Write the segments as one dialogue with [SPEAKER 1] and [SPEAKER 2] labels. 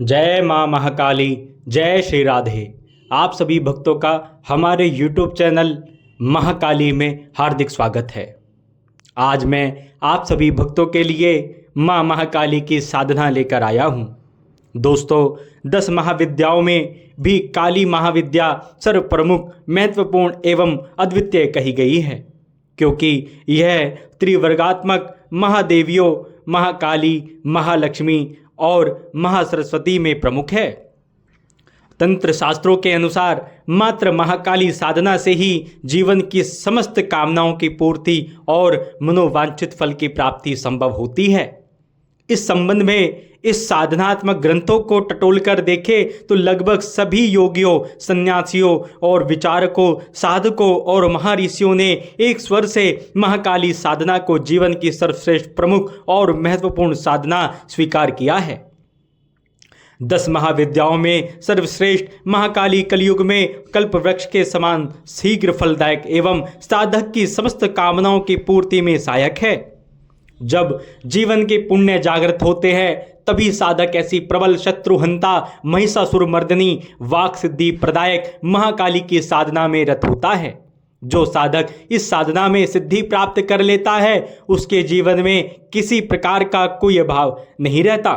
[SPEAKER 1] जय माँ महाकाली, जय श्री राधे। आप सभी भक्तों का हमारे YouTube चैनल महाकाली में हार्दिक स्वागत है। आज मैं आप सभी भक्तों के लिए माँ महाकाली की साधना लेकर आया हूँ। दोस्तों, 10 महाविद्याओं में भी काली महाविद्या सर्व प्रमुख, महत्वपूर्ण एवं अद्वितीय कही गई है, क्योंकि यह त्रिवर्गात्मक महादेवियों महाकाली, महालक्ष्मी और महासरस्वती में प्रमुख है। तंत्र शास्त्रों के अनुसार मात्र महाकाली साधना से ही जीवन की समस्त कामनाओं की पूर्ति और मनोवांछित फल की प्राप्ति संभव होती है। इस संबंध में इस साधनात्मक ग्रंथों को टटोलकर देखें तो लगभग सभी योगियों, सन्यासियों और विचारकों, साधकों और महर्षियों ने एक स्वर से महाकाली साधना को जीवन की सर्वश्रेष्ठ, प्रमुख और महत्वपूर्ण साधना स्वीकार किया है। 10 महाविद्याओं में सर्वश्रेष्ठ महाकाली कलयुग में कल्पवृक्ष के समान शीघ्र फलदायक एवं साधक की समस्त कामनाओं की पूर्ति में सहायक है। जब जीवन के पुण्य जागृत होते हैं तभी साधक ऐसी प्रबल शत्रुहंता, महिषासुर मर्दिनी, वाक सिद्धि प्रदायक महाकाली की साधना में रत होता है। जो साधक इस साधना में सिद्धि प्राप्त कर लेता है उसके जीवन में किसी प्रकार का कोई अभाव नहीं रहता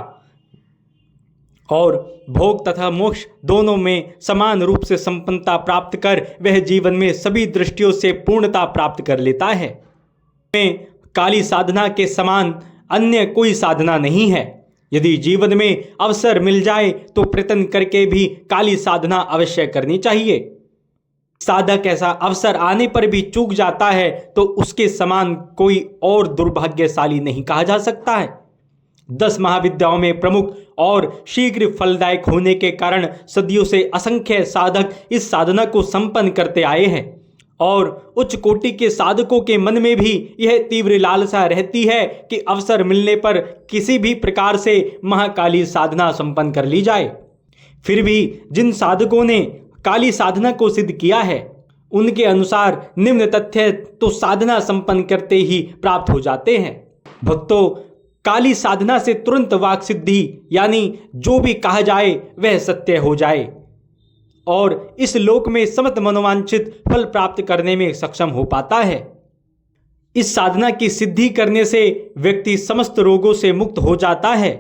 [SPEAKER 1] और भोग तथा मोक्ष दोनों में समान रूप से संपन्नता प्राप्त कर वह जीवन में सभी दृष्टियों से पूर्णता प्राप्त कर लेता है। काली साधना के समान अन्य कोई साधना नहीं है। यदि जीवन में अवसर मिल जाए तो प्रयत्न करके भी काली साधना अवश्य करनी चाहिए। साधक ऐसा अवसर आने पर भी चूक जाता है तो उसके समान कोई और दुर्भाग्यशाली नहीं कहा जा सकता है। 10 महाविद्याओं में प्रमुख और शीघ्र फलदायक होने के कारण सदियों से असंख्य साधक इस साधना को संपन्न करते आए हैं और उच्च कोटि के साधकों के मन में भी यह तीव्र लालसा रहती है कि अवसर मिलने पर किसी भी प्रकार से महाकाली साधना संपन्न कर ली जाए। फिर भी जिन साधकों ने काली साधना को सिद्ध किया है उनके अनुसार निम्न तथ्य तो साधना संपन्न करते ही प्राप्त हो जाते हैं। भक्तों, काली साधना से तुरंत वाक सिद्धि यानी जो भी कहा जाए वह सत्य हो जाए और इस लोक में समस्त मनोवांछित फल प्राप्त करने में सक्षम हो पाता है। इस साधना की सिद्धि करने से व्यक्ति समस्त रोगों से मुक्त हो जाता है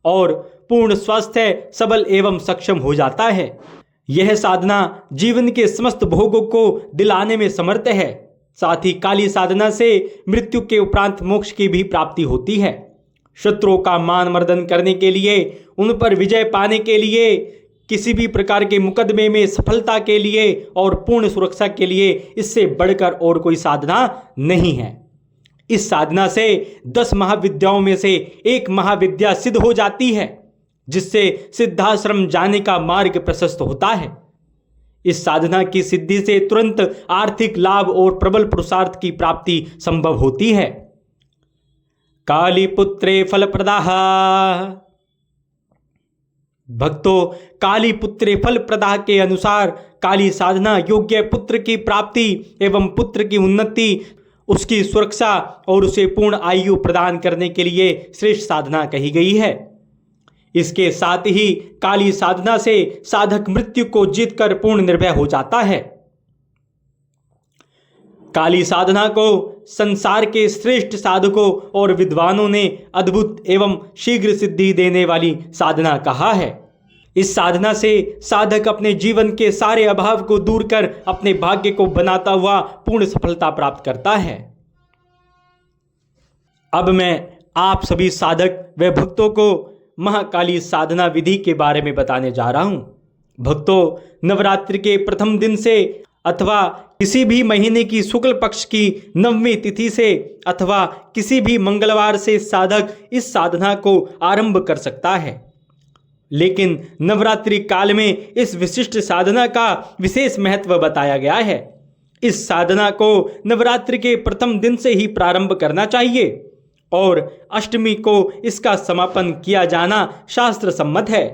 [SPEAKER 1] और पूर्ण स्वस्थ, सबल एवं सक्षम हो जाता है। यह साधना जीवन के समस्त भोगों को दिलाने में समर्थ है। साथ ही काली साधना से मृत्यु के उपरांत मोक्ष की भी प्राप्ति होती है। शत्रुओं का मान मर्दन करने के लिए, उन पर विजय पाने के लिए, किसी भी प्रकार के मुकदमे में सफलता के लिए और पूर्ण सुरक्षा के लिए इससे बढ़कर और कोई साधना नहीं है। इस साधना से 10 महाविद्याओं में से एक महाविद्या सिद्ध हो जाती है, जिससे सिद्धाश्रम जाने का मार्ग प्रशस्त होता है। इस साधना की सिद्धि से तुरंत आर्थिक लाभ और प्रबल पुरुषार्थ की प्राप्ति संभव होती है। काली पुत्रे फलप्रदाः। भक्तों, काली पुत्रे फल प्रदाह के अनुसार काली साधना योग्य पुत्र की प्राप्ति एवं पुत्र की उन्नति, उसकी सुरक्षा और उसे पूर्ण आयु प्रदान करने के लिए श्रेष्ठ साधना कही गई है। इसके साथ ही काली साधना से साधक मृत्यु को जीतकर पूर्ण निर्भय हो जाता है। काली साधना को संसार के श्रेष्ठ साधकों और विद्वानों ने अद्भुत एवं शीघ्र सिद्धि देने वाली साधना कहा है। इस साधना से साधक अपने जीवन के सारे अभाव को दूर कर अपने भाग्य को बनाता हुआ पूर्ण सफलता प्राप्त करता है। अब मैं आप सभी साधक व भक्तों को महाकाली साधना विधि के बारे में बताने जा रहा हूं। भक्तों, नवरात्रि के प्रथम दिन से अथवा किसी भी महीने की शुक्ल पक्ष की 9वीं तिथि से अथवा किसी भी मंगलवार से साधक इस साधना को आरंभ कर सकता है। लेकिन नवरात्रि काल में इस विशिष्ट साधना का विशेष महत्व बताया गया है। इस साधना को नवरात्रि के प्रथम दिन से ही प्रारंभ करना चाहिए और अष्टमी को इसका समापन किया जाना शास्त्र सम्मत है।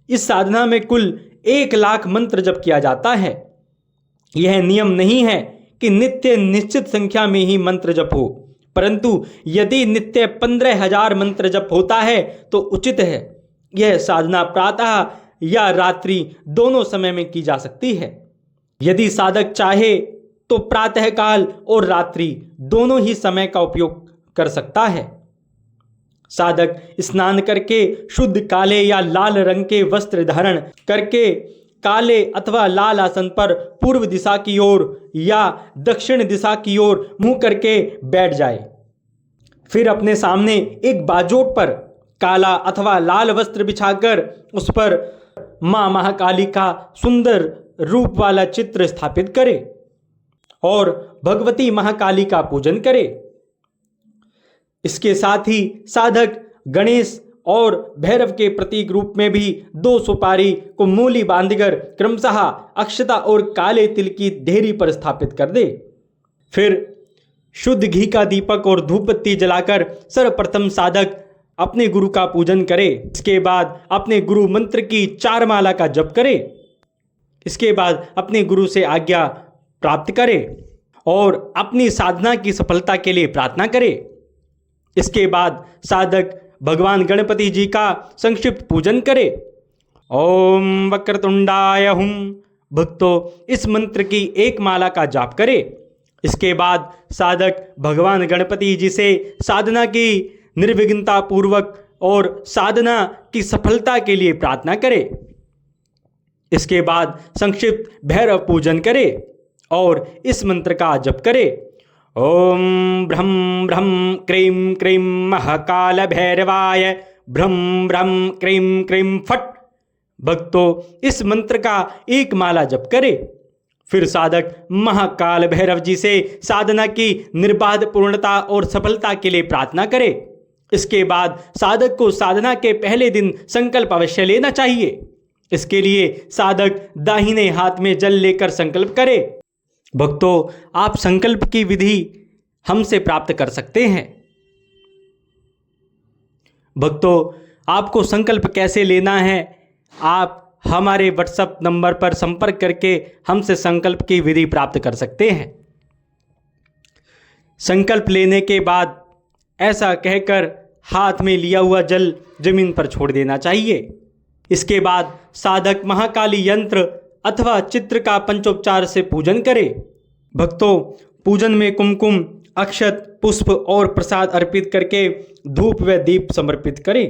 [SPEAKER 1] इस साधना में कुल 1 लाख मंत्र जप किया जाता है। यह नियम नहीं है कि नित्य निश्चित संख्या में ही मंत्र जप हो, परंतु यदि नित्य 15,000 मंत्र जप होता है तो उचित है। यह साधना प्रातः या रात्रि दोनों समय में की जा सकती है। यदि साधक चाहे तो प्रातःकाल और रात्रि दोनों ही समय का उपयोग कर सकता है। साधक स्नान करके शुद्ध काले या लाल रंग के वस्त्र धारण करके काले अथवा लाल आसन पर पूर्व दिशा की ओर या दक्षिण दिशा की ओर मुंह करके बैठ जाए। फिर अपने सामने एक बाजोट पर काला अथवा लाल वस्त्र बिछाकर उस पर मां महाकाली का सुंदर रूप वाला चित्र स्थापित करे और भगवती महाकाली का पूजन करे। इसके साथ ही साधक गणेश और भैरव के प्रतीक रूप में भी 2 सुपारी को मूली बांधकर क्रमशः अक्षता और काले तिल की ढेरी पर स्थापित कर दे। फिर शुद्ध घी का दीपक और धूप बत्ती जलाकर सर्वप्रथम साधक अपने गुरु का पूजन करे। इसके बाद अपने गुरु मंत्र की 4 माला का जप करे। इसके बाद अपने गुरु से आज्ञा प्राप्त करे और अपनी साधना की सफलता के लिए प्रार्थना करे। इसके बाद साधक भगवान गणपति जी का संक्षिप्त पूजन करे। ओम वक्रतुंडाय हुम। भक्तों, इस मंत्र की 1 माला का जाप करे। इसके बाद साधक भगवान गणपति जी से साधना की निर्विघ्नता पूर्वक और साधना की सफलता के लिए प्रार्थना करे। इसके बाद संक्षिप्त भैरव पूजन करे और इस मंत्र का जप करे। ओम ब्रह्म ब्रह्म क्रीं क्रीं महाकाल भैरवाय ब्रह्म ब्रह्म क्रीं क्रीं फट। भक्तों, इस मंत्र का 1 माला जप करे। फिर साधक महाकाल भैरव जी से साधना की निर्बाध पूर्णता और सफलता के लिए प्रार्थना करे। इसके बाद साधक को साधना के पहले दिन संकल्प अवश्य लेना चाहिए। इसके लिए साधक दाहिने हाथ में जल लेकर संकल्प करे। भक्तों, आप संकल्प की विधि हमसे प्राप्त कर सकते हैं। भक्तों, आपको संकल्प कैसे लेना है, आप हमारे व्हाट्सएप नंबर पर संपर्क करके हमसे संकल्प की विधि प्राप्त कर सकते हैं। संकल्प लेने के बाद ऐसा कहकर हाथ में लिया हुआ जल जमीन पर छोड़ देना चाहिए। इसके बाद साधक महाकाली यंत्र अथवा चित्र का पंचोपचार से पूजन करे। भक्तों, पूजन में कुमकुम, अक्षत, पुष्प और प्रसाद अर्पित करके धूप व दीप समर्पित करे।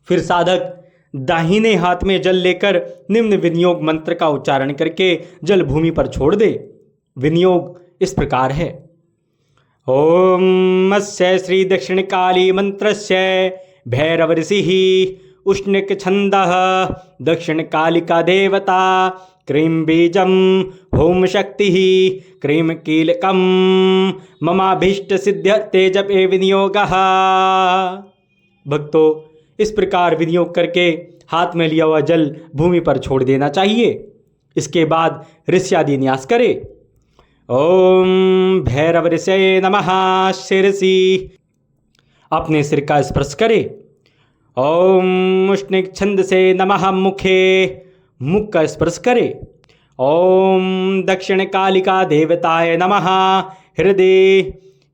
[SPEAKER 1] फिर साधक दाहिने हाथ में जल लेकर निम्न विनियोग मंत्र का उच्चारण करके जल भूमि पर छोड़ दे। विनियोग इस प्रकार है। ओम अस्य श्री दक्षिण काली मंत्रस्य भैरव ऋषिः उष्णिक छंदः दक्षिण कालिका देवता क्रीं बीजम होम शक्तिः क्रीं कीलकम ममाभीष्ट सिद्ध्यर्थे जपे विनियोगः। भक्तों, इस प्रकार विनियोग करके हाथ में लिया हुआ जल भूमि पर छोड़ देना चाहिए। इसके बाद ऋष्यादि न्यास करे। ओम भैरव ऋषये नमः शिरसि। अपने सिर का स्पर्श करे। ओम उष्णिक छंद से नमः मुखे। मुख का स्पर्श करे। ओम दक्षिण कालिका देवताय नमः हृदय।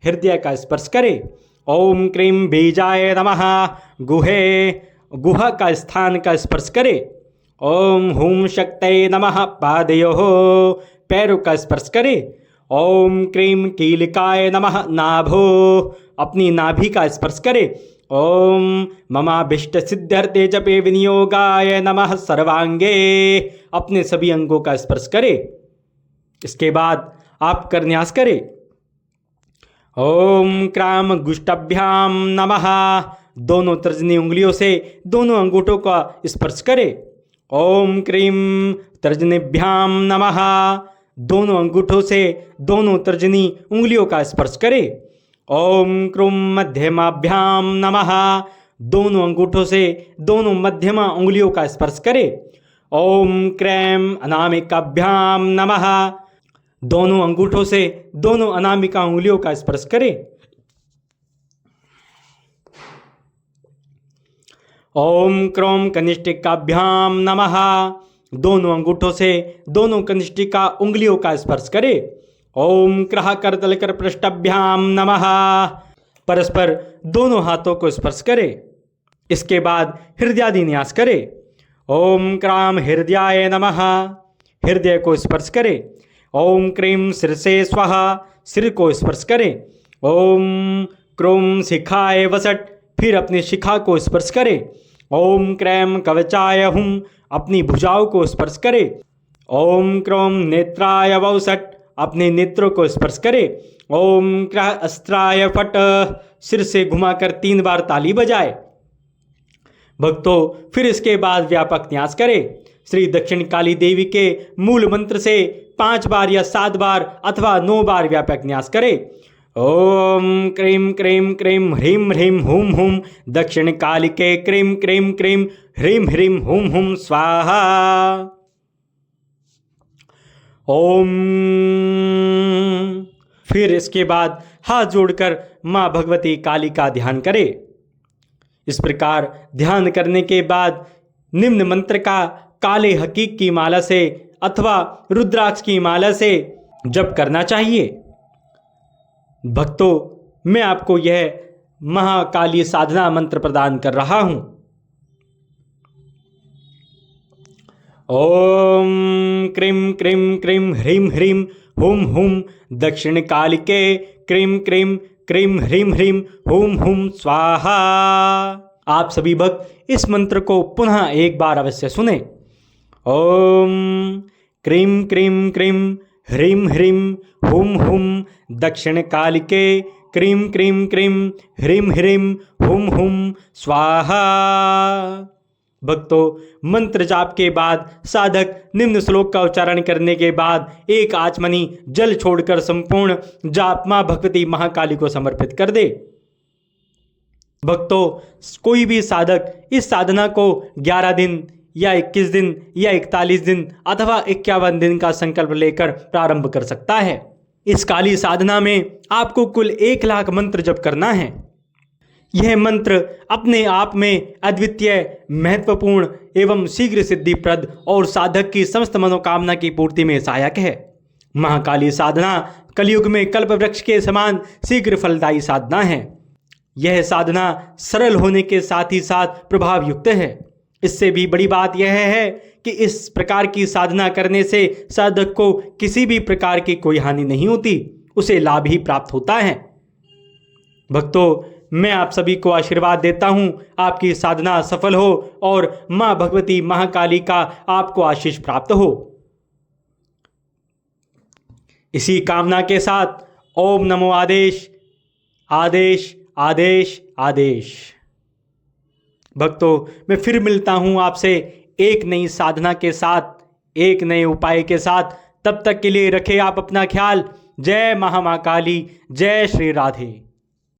[SPEAKER 1] हृदय का स्पर्श करे। ओम क्रीं बीजाय नमः गुहे। गुहा का स्थान का स्पर्श करे। ओम हूम शक्तये नमः पादयोः। पैरों का स्पर्श करे। ओम क्रीं कीलिकाय नमः नाभो। अपनी नाभि का स्पर्श करे। ओम ममाभीष्ट सिद्ध्यर्थे जपे विनियोगाय नमः सर्वांगे। अपने सभी अंगों का स्पर्श करे। इसके बाद आप करन्यास करें। ओम क्राम गुष्टभ्याम नमः। दोनों तर्जनी उंगलियों से दोनों अंगूठों का स्पर्श करें। ओम क्रीं तर्जनीभ्याम नमः। दोनों अंगूठों से दोनों तर्जनी उंगलियों का स्पर्श करें। ओम क्रूम मध्यमाभ्याम नमः। दोनों अंगूठों से दोनों मध्यमा उंगलियों का स्पर्श करें। ओम क्రైं अनामिकाभ्याम नमः। दोनों अंगूठों से दोनों अनामिका उंगलियों का स्पर्श करें। ओम क्रोम कनिष्ठिकाभ्याम नमः। दोनों अंगूठों से दोनों कनिष्ठिका उंगलियों का स्पर्श करें। ओम क्रह करतलकर पृष्ठाभ्याम नमः। परस्पर दोनों हाथों को स्पर्श करें। इसके बाद हृदयादि न्यास करे। ओम क्राम हृदयाय नमः, हृदय को स्पर्श करे। ओम क्रीम शिरसे स्वाहा, सिर को स्पर्श करे। ओम क्रोम शिखाय वसट, फिर अपनी शिखा को स्पर्श करे। ओम क्रैम कवचाय हुम, अपनी भुजाओं को स्पर्श करे। ओम क्रोम नेत्राय वौसट, अपने नेत्रों को स्पर्श करे। ओम क्रह अस्त्राय फट, सिर से घुमाकर 3 बार ताली बजाए। भक्तों फिर इसके बाद व्यापक न्यास करे। श्री दक्षिण काली देवी के मूल मंत्र से 5 बार या 7 बार अथवा 9 बार व्यापक न्यास करे। ओम क्रीम क्रीम क्रीम ह्रीम ह्रीम हुम हुम दक्षिण कालिके क्रीम क्रीम क्रीम ह्रीम ह्रीम हुम हुम स्वाहा। ओम। फिर इसके बाद हाथ जोड़कर मां भगवती काली का ध्यान करे। इस प्रकार ध्यान करने के बाद निम्न मंत्र का काले हकीक की माला से अथवा रुद्राक्ष की माला से जप करना चाहिए। भक्तों मैं आपको यह महाकाली साधना मंत्र प्रदान कर रहा हूं। ओम क्रीम क्रीम क्रीम ह्रीम ह्रीम हुम हुम दक्षिण कालिके क्रीम क्रीम क्रीम ह्रीम ह्रीम हुम हुम स्वाहा। आप सभी भक्त इस मंत्र को पुनः एक बार अवश्य सुने। ओम क्रीम क्रीम क्रीम ह्रीम ह्रीम हुम हुम दक्षिण कालिके क्रीम क्रीम क्रीम ह्रीम ह्रीम हुम हुम स्वाहा। भक्तों मंत्र जाप के बाद साधक निम्न श्लोक का उच्चारण करने के बाद एक आचमनी जल छोड़कर संपूर्ण जाप मां भगवती महाकाली को समर्पित कर दे। भक्तों कोई भी साधक इस साधना को 11 दिन या 21 दिन या 41 दिन अथवा 51 दिन का संकल्प लेकर प्रारंभ कर सकता है। इस काली साधना में आपको कुल 1 लाख मंत्र जप करना है। यह मंत्र अपने आप में अद्वितीय, महत्वपूर्ण एवं शीघ्र सिद्धिप्रद और साधक की समस्त मनोकामना की पूर्ति में सहायक है। महाकाली साधना कलयुग में कल्प वृक्ष के समान शीघ्र फलदायी साधना है। यह साधना सरल होने के साथ ही साथ प्रभाव युक्त है। इससे भी बड़ी बात यह है कि इस प्रकार की साधना करने से साधक को किसी भी प्रकार की कोई हानि नहीं होती, उसे लाभ ही प्राप्त होता है। भक्तों मैं आप सभी को आशीर्वाद देता हूं, आपकी साधना सफल हो और मां भगवती महाकाली का आपको आशीष प्राप्त हो। इसी कामना के साथ ओम नमो आदेश आदेश आदेश आदेश। भक्तों मैं फिर मिलता हूं आपसे एक नई साधना के साथ, एक नए उपाय के साथ। तब तक के लिए रखें आप अपना ख्याल। जय महाकाली, जय श्री राधे।